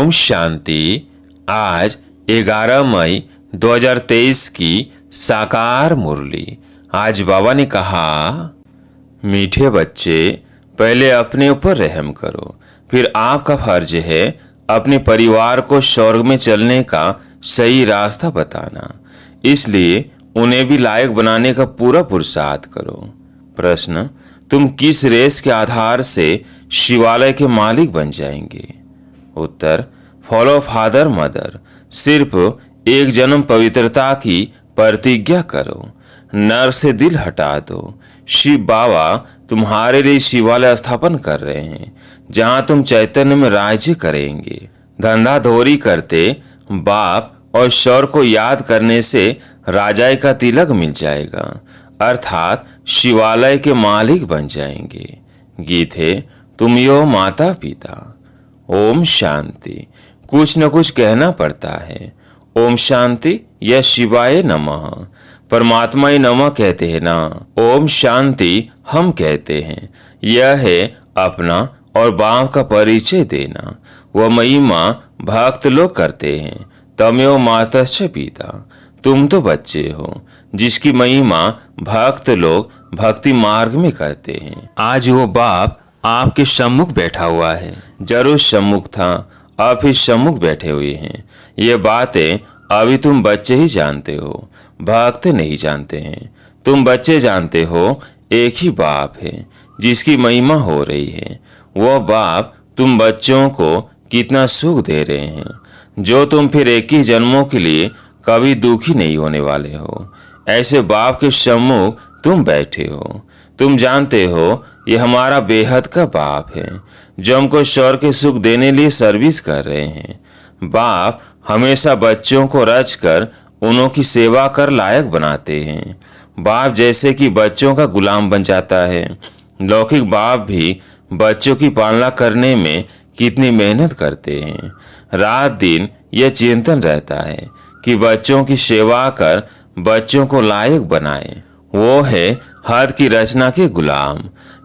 ओम शांति। आज 11 मई 2023 की साकार मुरली। आज बाबा ने कहा, मीठे बच्चे, पहले अपने ऊपर रहम करो, फिर आपका फर्ज है अपने परिवार को स्वर्ग में चलने का सही रास्ता बताना। इसलिए उन्हें भी लायक बनाने का पूरा पुरुषार्थ करो। प्रश्न, तुम किस रेस के आधार से शिवालय के मालिक बन जाएंगे? उत्तर, फॉलो फादर मदर। सिर्फ एक जन्म पवित्रता की प्रतिज्ञा करो, नर से दिल हटा दो। शिव बाबा तुम्हारे लिए शिवालय स्थापन कर रहे हैं, जहां तुम चैतन्य में राज्य करेंगे। धंधाधोरी करते बाप और शौर को याद करने से राजाई का तिलक मिल जाएगा, अर्थात शिवालय के मालिक बन जाएंगे। गीत है, तुम यो माता पिता। ओम शांति। कुछ न कुछ कहना पड़ता है। ओम शांति या शिवाय नमः। परमात्मा ही नमः कहते हैं ना, ओम शांति हम कहते हैं। यह है अपना और बाप का परिचय देना। वह महिमा भक्त लोग करते हैं। तमेव मातश्च पिता। तुम तो बच्चे हो जिसकी महिमा भक्त लोग भक्ति मार्ग में करते हैं। आज वो बाप आपके सम्मुख बैठा हुआ है। जरूर सम्मुख था, अब फिर सम्मुख बैठे हुए हैं। ये बातें अभी तुम बच्चे ही जानते हो, भक्त नहीं जानते हैं। तुम बच्चे जानते हो एक ही बाप है जिसकी महिमा हो रही है। वो बाप तुम बच्चों को कितना सुख दे रहे हैं, जो तुम फिर एक ही जन्मों के लिए कभी दुखी नहीं होने वाले हो। ऐसे बाप के सम्मुख तुम बैठे हो। तुम जानते हो ये हमारा बेहद का बाप है, जो हमको स्वर्ग के सुख देने लिए सर्विस कर रहे हैं। बाप हमेशा बच्चों को रच कर उन्हों की सेवा कर लायक बनाते हैं। बाप जैसे कि बच्चों का गुलाम बन जाता है। लौकिक बाप भी बच्चों की पालना करने में कितनी मेहनत करते हैं। रात दिन यह चिंतन रहता है कि बच्चों की सेवा कर बच्चों को लायक बनाए। वो है हद की रचना के गुलाम।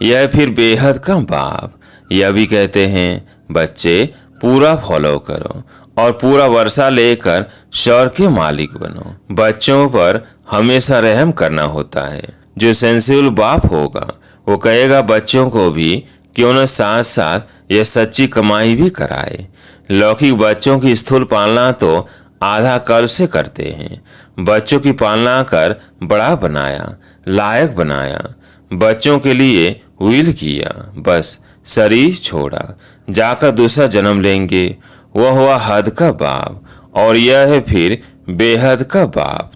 यह फिर बेहद का बाप। यह भी कहते हैं, बच्चे पूरा फॉलो करो और पूरा वर्षा लेकर स्वर्ग के मालिक बनो। बच्चों पर हमेशा रहम करना होता है। जो सेंसिबल बाप होगा वो कहेगा बच्चों को भी क्यों न साथ साथ यह सच्ची कमाई भी कराए। लौकिक बच्चों की स्थूल पालना तो आधा कल्प से करते हैं। बच्चों की पालना कर बड़ा बनाया, लायक बनाया, बच्चों के लिए विल किया, बस शरीर छोड़ा, जाकर दूसरा जन्म लेंगे। वह हुआ हद का बाप, और यह है फिर बेहद का बाप।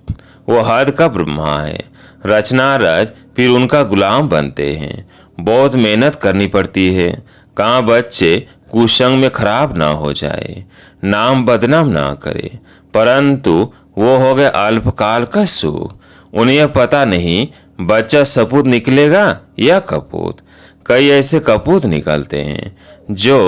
वह हद का ब्रह्मा है। रचना रच फिर उनका गुलाम बनते हैं। बहुत मेहनत करनी पड़ती है। कहाँ बच्चे कुसंग में खराब ना हो जाए, नाम बदनाम ना करे। परंतु वो हो गए अल्पकाल का सुख। उन्हें पता नहीं बच्चा सपूत निकलेगा या कपूत। कई ऐसे कपूत निकलते हैं जो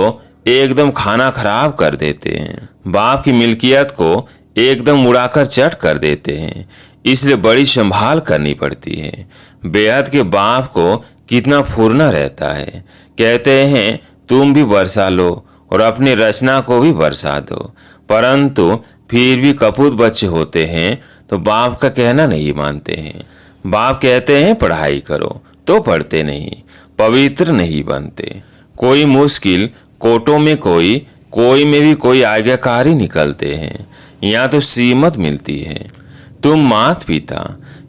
एकदम खाना खराब कर देते हैं, बाप की मिल्कियत को एकदम उड़ाकर चट कर देते हैं। इसलिए बड़ी संभाल करनी पड़ती है। बेहद के बाप को कितना फुरना रहता है। कहते हैं तुम भी बरसा लो और अपनी रचना को भी बरसा दो, परंतु फिर भी कपूत बच्चे होते हैं तो बाप का कहना नहीं मानते हैं। बाप कहते हैं पढ़ाई करो तो पढ़ते नहीं, पवित्र नहीं बनते। कोई मुश्किल कोटों में कोई में भी कोई आज्ञाकारी निकलते हैं। यहाँ तो सीमत मिलती है। तुम मात पिता,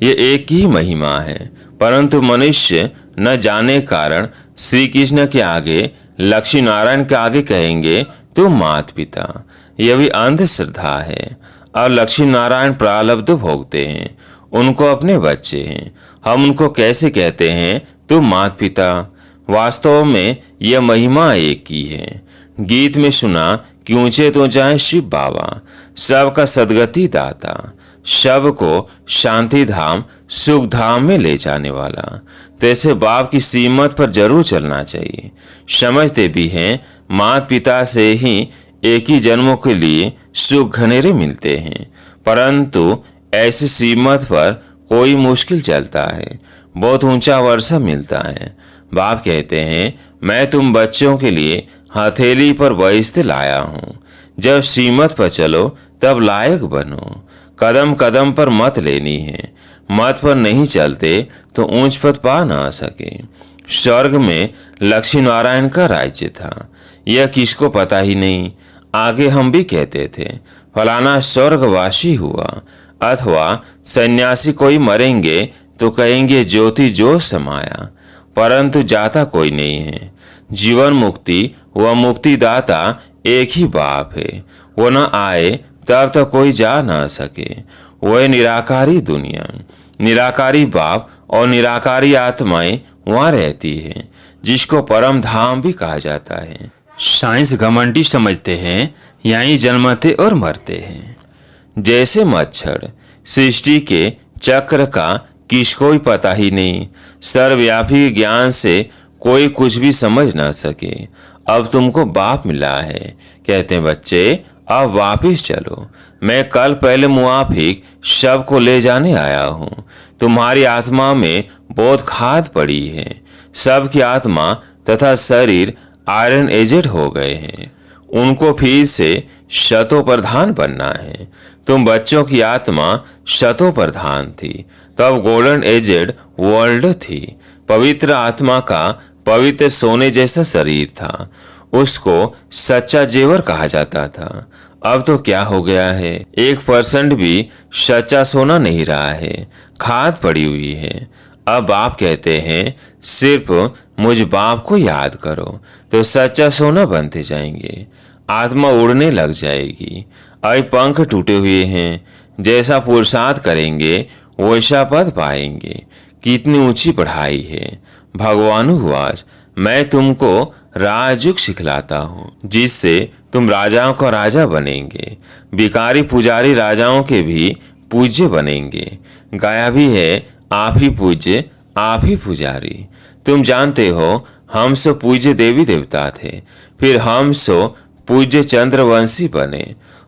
ये एक ही महिमा है, परंतु मनुष्य न जाने कारण श्री कृष्ण के आगे, लक्ष्मी नारायण के आगे कहेंगे तुम मात पिता। यह भी अंधश्रद्धा है। और लक्ष्मी नारायण प्रारब्ध भोगते हैं, उनको अपने बच्चे हैं। हम उनको कैसे कहते हैं तुम मात पिता? वास्तव में यह महिमा एक ही है। गीत में सुना कि ऊंचे तो जाए शिव बाबा, सबका सदगति दाता, सबको शांति धाम सुख धाम में ले जाने वाला। तैसे बाप की सीमत पर जरूर चलना चाहिए। समझते भी हैं माता पिता से ही एक ही जन्मों के लिए सुख घनेरे मिलते हैं, परंतु ऐसी सीमत पर कोई मुश्किल चलता है, बहुत ऊंचा वर्षा मिलता है। बाप कहते हैं मैं तुम बच्चों के लिए हथेली पर बहिश्ते लाया हूँ। जब सीमत पर चलो तब लायक बनो। कदम कदम पर मत लेनी है, मत पर नहीं चलते तो ऊंच पद पा ना सके। स्वर्ग में लक्ष्मी नारायण का राज्य था, यह किसको पता ही नहीं। आगे हम भी कहते थे फलाना स्वर्गवासी हुआ, अथवा सन्यासी कोई मरेंगे तो कहेंगे ज्योति जो समाया, परंतु जाता कोई नहीं है। जीवन मुक्ति व मुक्तिदाता एक ही बाप है, वो न आए तब तक कोई जा ना सके। वह निराकारी दुनिया, निराकारी बाप और निराकारी आत्माएं वहाँ रहती है, जिसको परम धाम भी कहा जाता है। साइंस घमंडी समझते हैं यहीं जन्मते और मरते हैं। जैसे मच्छर, सृष्टि के चक्र का किसको ही पता ही नहीं। सर्वव्यापी ज्ञान से कोई कुछ भी समझ ना सके। अब तुमको बाप मिला है, कहते हैं बच्चे अब वापिस चलो। मैं कल पहले मुआफिक शव को ले जाने आया हूँ। तुम्हारी आत्मा में बहुत खाद पड़ी है। सबकी आत्मा तथा शरीर आयरन एजेड हो गए हैं, उनको फिर से शतो प्रधान बनना है। तुम बच्चों की आत्मा शतो प्रधान थी, तब गोल्डन एजेड वर्ल्ड थी। पवित्र आत्मा का पवित्र सोने जैसा शरीर था, उसको सच्चा जेवर कहा जाता था। अब तो क्या हो गया है, 1% भी सच्चा सोना नहीं रहा है, खाद पड़ी हुई है। अब आप कहते हैं सिर्फ मुझ बाप को याद करो तो सच्चा सोना बनते जाएंगे, आत्मा उड़ने लग जाएगी। अब पंख टूटे हुए हैं, जैसा पुरुषार्थ करेंगे वैसा पद पाएंगे। कितनी ऊंची पढ़ाई है। भगवानुवाच मैं तुमको राजयुग सिखलाता हूँ, जिससे तुम राजाओं का राजा बनेंगे। भिखारी पुजारी राजाओं के भी पूज्य बनेंगे। गाया भी है आप ही पूज्य आप ही पुजारी। तुम जानते हो हम सो पूज्य देवी देवता थे, फिर हम सो पूज्य चंद्रवंशी बने।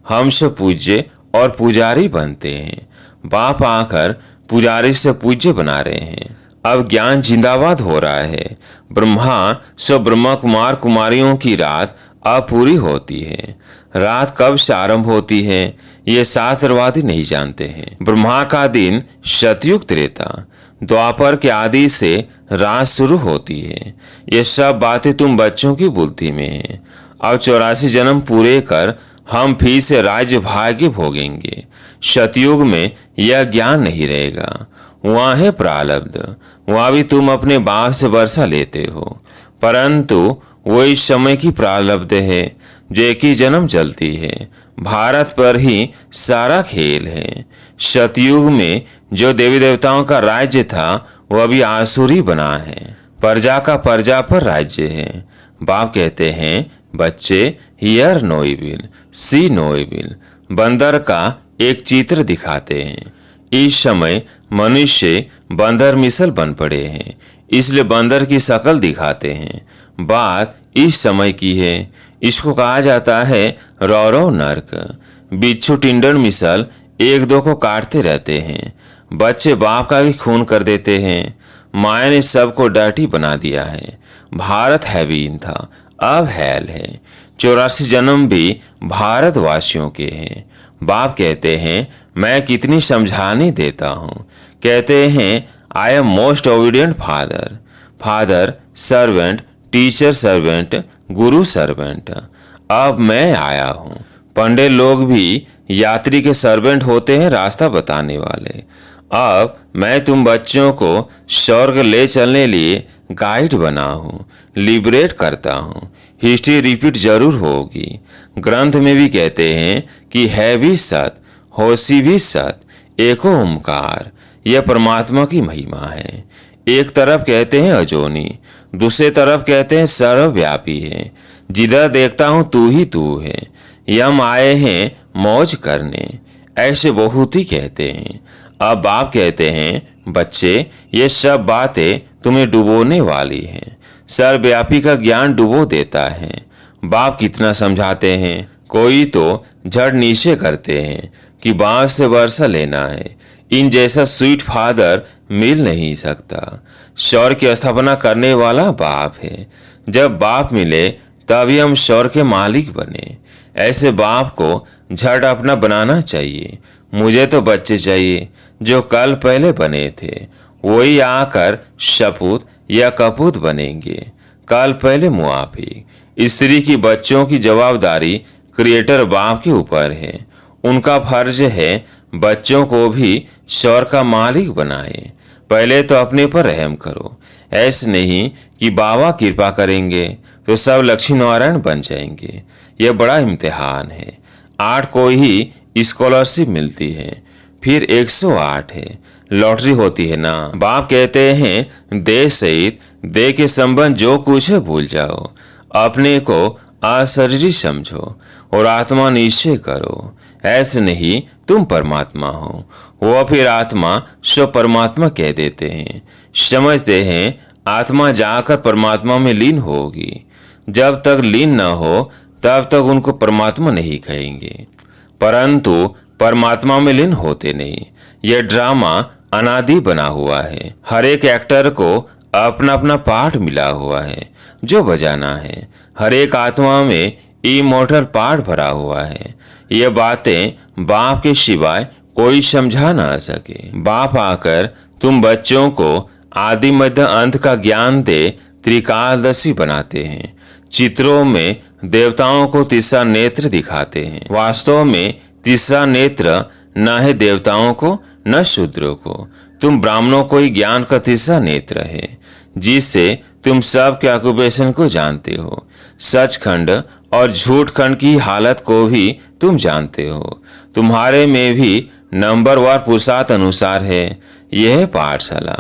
हम सो पूज्य और पुजारी बनते हैं। बाप आकर पुजारी से पूज्य बना रहे हैं। अब ज्ञान जिंदाबाद हो रहा है। ब्रह्मा सो ब्रह्मा कुमार कुमारियों की रात अब पूरी होती है। रात कब से आरंभ होती है ये शास्त्रवादी नहीं जानते हैं। ब्रह्मा का दिन सतयुग त्रेता द्वापर के आदि से रात शुरू होती है। ये सब बातें तुम बच्चों की बुद्धि में है। अब 84 जन्म पूरे कर हम फिर से राज्य भाग्य भोगेंगे। सतयुग में यह ज्ञान नहीं रहेगा। वहाँ है प्रारब्ध, वहाँ भी तुम अपने बाप से वर्षा लेते हो, परंतु वो इस समय की प्रारब्ध है जो एक ही जन्म चलती है। भारत पर ही सारा खेल है। सतयुग में जो देवी देवताओं का राज्य था वह अभी आसुरी बना है। प्रजा का प्रजा पर राज्य है। बाप कहते हैं बच्चे hear no evil see no evil. बंदर का एक चित्र दिखाते हैं। इस समय मनुष्य बंदर मिसल बन पड़े हैं, इसलिए बंदर की शक्ल दिखाते हैं। बात इस समय की है। इसको कहा जाता है रौरव नर्क। बिच्छू टिंडन मिसल एक दो को काटते रहते हैं। बच्चे बाप का भी खून कर देते हैं। माया ने सबको डर्टी बना दिया है। भारत हैवीन था, अब हैल है। 84 जन्म भी भारतवासियों के हैं। बाप कहते हैं मैं कितनी समझाने देता हूँ। कहते हैं I am most obedient father. Father servant, teacher servant, Guru servant. अब मैं आया हूँ। पंडित लोग भी यात्री के सर्वेंट होते हैं, रास्ता बताने वाले। अब मैं तुम बच्चों को स्वर्ग ले चलने लिए गाइड बना हूँ, लिबरेट करता हूँ। हिस्ट्री रिपीट जरूर होगी। ग्रंथ में भी कहते हैं कि है भी सत, होसी भी सत, एको ओमकार। यह परमात्मा की महिमा है। एक तरफ कहते हैं अजोनी, दूसरे तरफ कहते हैं सर्वव्यापी है। जिधर देखता हूँ तू ही तू है। यम आए हैं मौज करने, ऐसे बहुत ही कहते हैं। अब बाप कहते हैं बच्चे ये सब बातें तुम्हें डुबोने वाली हैं। सर्वव्यापी का ज्ञान डुबो देता है। बाप कितना समझाते हैं, कोई तो झड़ नीचे करते हैं कि बाप से वर्षा लेना है। इन जैसा स्वीट फादर मिल नहीं सकता। स्वर्ग की स्थापना करने वाला बाप है। जब बाप मिले तभी हम स्वर्ग के मालिक बने। ऐसे बाप को झट अपना बनाना चाहिए। मुझे तो बच्चे चाहिए जो कल पहले बने थे, वही आकर शपूत या कपूत बनेंगे। कल पहले मुआफी। स्त्री की बच्चों की जवाबदारी क्रिएटर बाप के ऊपर है। उनका फर्ज है बच्चों को भी स्वर्ग का मालिक बनाए। पहले तो अपने पर रहम करो। ऐसे नहीं कि बाबा कृपा करेंगे तो सब लक्ष्मी नारायण बन जाएंगे। यह बड़ा इम्तिहान है। 8 को ही स्कॉलरशिप मिलती है, फिर 108 है। लॉटरी होती है ना। बाप कहते हैं देह सहित देह के संबंध जो कुछ है भूल जाओ, अपने को अशरीरी समझो और आत्मा निश्चय करो। ऐसे नहीं तुम परमात्मा हो। वो फिर आत्मा स्व परमात्मा कह देते हैं। समझते हैं आत्मा जाकर परमात्मा में लीन होगी। जब तक लीन न हो तब तक उनको परमात्मा नहीं कहेंगे, परंतु परमात्मा में लीन होते नहीं। यह ड्रामा अनादि बना हुआ है। हर एक एक्टर को अपना अपना पार्ट मिला हुआ है जो बजाना है। हर एक आत्मा में इमोर्टल पार्ट भरा हुआ है। ये बातें बाप के सिवाय कोई समझा ना सके। बाप आकर तुम बच्चों को आदि मध्य अंत का ज्ञान दे त्रिकालदर्शी बनाते हैं। चित्रों में देवताओं को तीसरा नेत्र दिखाते हैं। वास्तव में तीसरा नेत्र न है देवताओं को न शूद्रों को। तुम ब्राह्मणों को ही ज्ञान का तीसरा नेत्र है, जिससे तुम सब के ऑक्यूपेशन को जानते हो। सचखंड और झूठखंड की हालत को भी तुम जानते हो। तुम्हारे में भी नंबरवार पुरुषार्थ अनुसार है। यह है पाठशाला।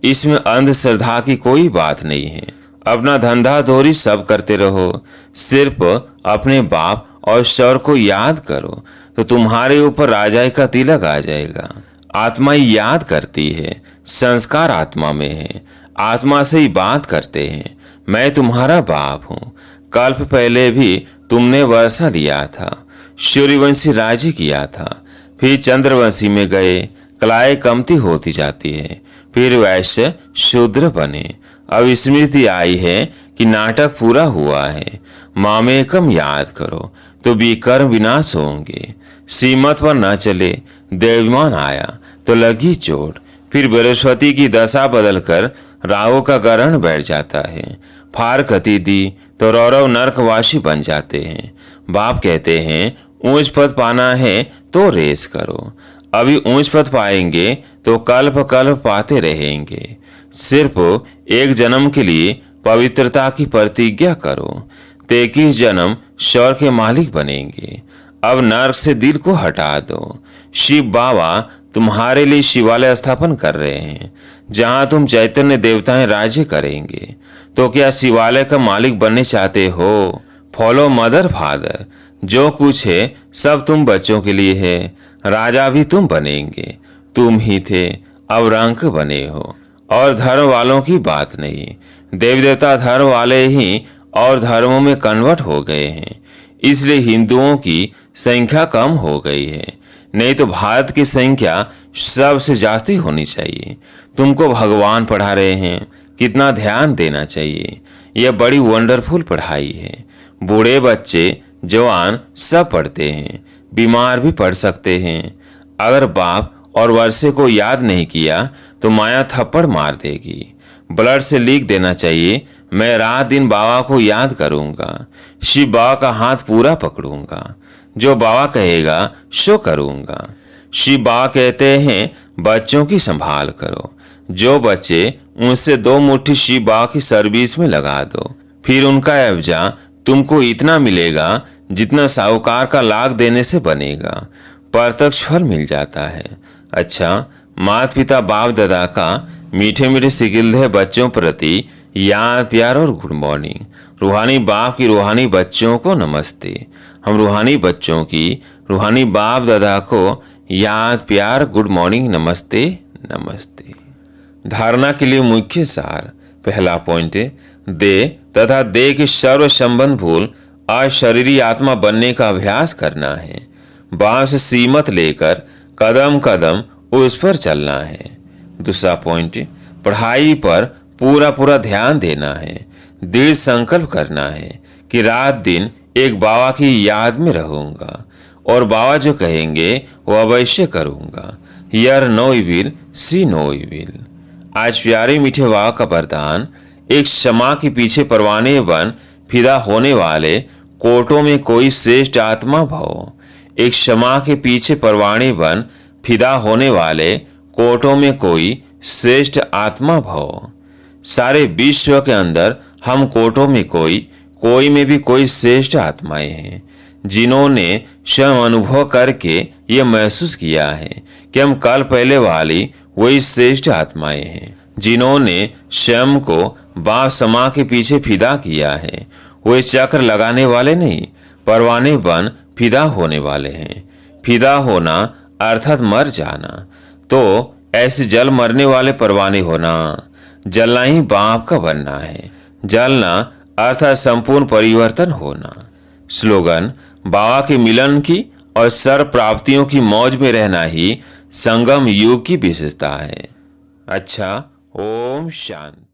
इसमें अंधश्रद्धा की कोई बात नहीं है। अपना धंधा धोरी सब करते रहो, सिर्फ अपने बाप और स्वर को याद करो तो तुम्हारे ऊपर राजाई का तिलक आ जाएगा। आत्मा ही याद करती है, संस्कार आत्मा में है। आत्मा से ही बात करते हैं। मैं तुम्हारा बाप हूँ। कल्प पहले भी तुमने वर्षा लिया था, सूर्यवंशी राज्य किया था, फिर चंद्रवंशी में गए। कलाएं कमती होती जाती है, फिर वैश्य शूद्र बने। अब स्मृति आई है कि नाटक पूरा हुआ है। मामेकम याद करो तो विकर्म विनाश होंगे। सीमत पर न चले, देवमान आया तो लगी चोट। फिर बृहस्पति की दशा बदलकर राहु का ग्रहण बैठ जाता है। फार गति दी तो रौरव नरकवासी बन जाते हैं। बाप कहते हैं ऊंच पद पाना है तो रेस करो। अभी ऊंच पद पाएंगे तो कल्प कल्प पाते रहेंगे। सिर्फ एक जन्म के लिए पवित्रता की प्रतिज्ञा करो। 23 जन्म स्वर्ग के मालिक बनेंगे। अब नर्क से दिल को हटा दो। शिव बाबा तुम्हारे लिए शिवालय स्थापन कर रहे हैं, जहां तुम चैतन्य देवताएं राज्य करेंगे। तो क्या शिवालय का मालिक बनने चाहते हो? Follow mother father. जो कुछ है सब तुम बच्चों के लिए है। राजा भी तुम बनेंगे। तुम ही थे, अब रंक बने हो। और धर्म वालों की बात नहीं। देवी देवता धर्म वाले ही और धर्मों में कन्वर्ट हो गए हैं, इसलिए हिंदुओं की संख्या कम हो गई है। नहीं तो भारत की संख्या सबसे जास्ती होनी चाहिए। तुमको भगवान पढ़ा रहे हैं, कितना ध्यान देना चाहिए। यह बड़ी वंडरफुल पढ़ाई है। बूढ़े बच्चे जवान सब पढ़ते हैं, बीमार भी पढ़ सकते हैं। अगर बाप और वर्षे को याद नहीं किया तो माया थप्पड़ मार देगी। ब्लड से लिख देना चाहिए, मैं रात दिन बाबा को याद करूंगा। शिव बाबा का हाथ पूरा पकड़ूंगा। जो बाबा कहेगा सो करूंगा। शिव बाबा कहते हैं बच्चों की संभाल करो। जो बच्चे उनसे 2 मुट्ठी शिव बाबा की सर्विस में लगा दो, फिर उनका एवजा तुमको इतना मिलेगा जितना साहूकार का लाख देने से बनेगा। प्रत्यक्ष फल मिल जाता है। अच्छा, माता पिता बाप दादा का मीठे मीठे सिकिलधे बच्चों प्रति याद प्यार और गुड मॉर्निंग। रूहानी बाप की रूहानी बच्चों को नमस्ते। हम रूहानी बच्चों की रूहानी बाप दादा को याद प्यार गुड मॉर्निंग नमस्ते नमस्ते। धारणा के लिए मुख्य सार। पहला पॉइंट है देह तथा देह के सर्व संबंध भूल अशरीरी आत्मा बनने का अभ्यास करना है। बाप से सीमत लेकर कदम कदम उस पर चलना है। दूसरा पॉइंट, पढ़ाई पर पूरा पूरा ध्यान देना है। दृढ़ संकल्प करना है कि रात दिन एक बाबा की याद में रहूंगा और बाबा जो कहेंगे वो अवश्य करूंगा। यर no evil see no evil. आज प्यारे मीठे बाबा का वरदान, एक क्षमा के पीछे परवाने बन फिदा होने वाले कोटों में कोई श्रेष्ठ आत्मा भव। एक क्षमा के पीछे परवाने बन फिदा होने वाले कोटों में कोई श्रेष्ठ आत्मा भव। सारे विश्व के अंदर हम कोटों में कोई में भी कोई श्रेष्ठ आत्माएं हैं, जिन्होंने स्वयं अनुभव करके ये महसूस किया है कि हम कल पहले वाली वही श्रेष्ठ आत्माएं हैं, जिन्होंने स्वयं को बाप समा के पीछे फिदा किया है। वे चक्र लगाने वाले नहीं, परवाने बन फिदा होने वाले हैं। फिदा होना अर्थात मर जाना, तो ऐसे जल मरने वाले परवाने होना, जलना ही बाप का बनना है। जलना अर्थात संपूर्ण परिवर्तन होना। स्लोगन, बाबा के मिलन की और सर्व प्राप्तियों की मौज में रहना ही संगम युग की विशेषता है। अच्छा, ओम शांति।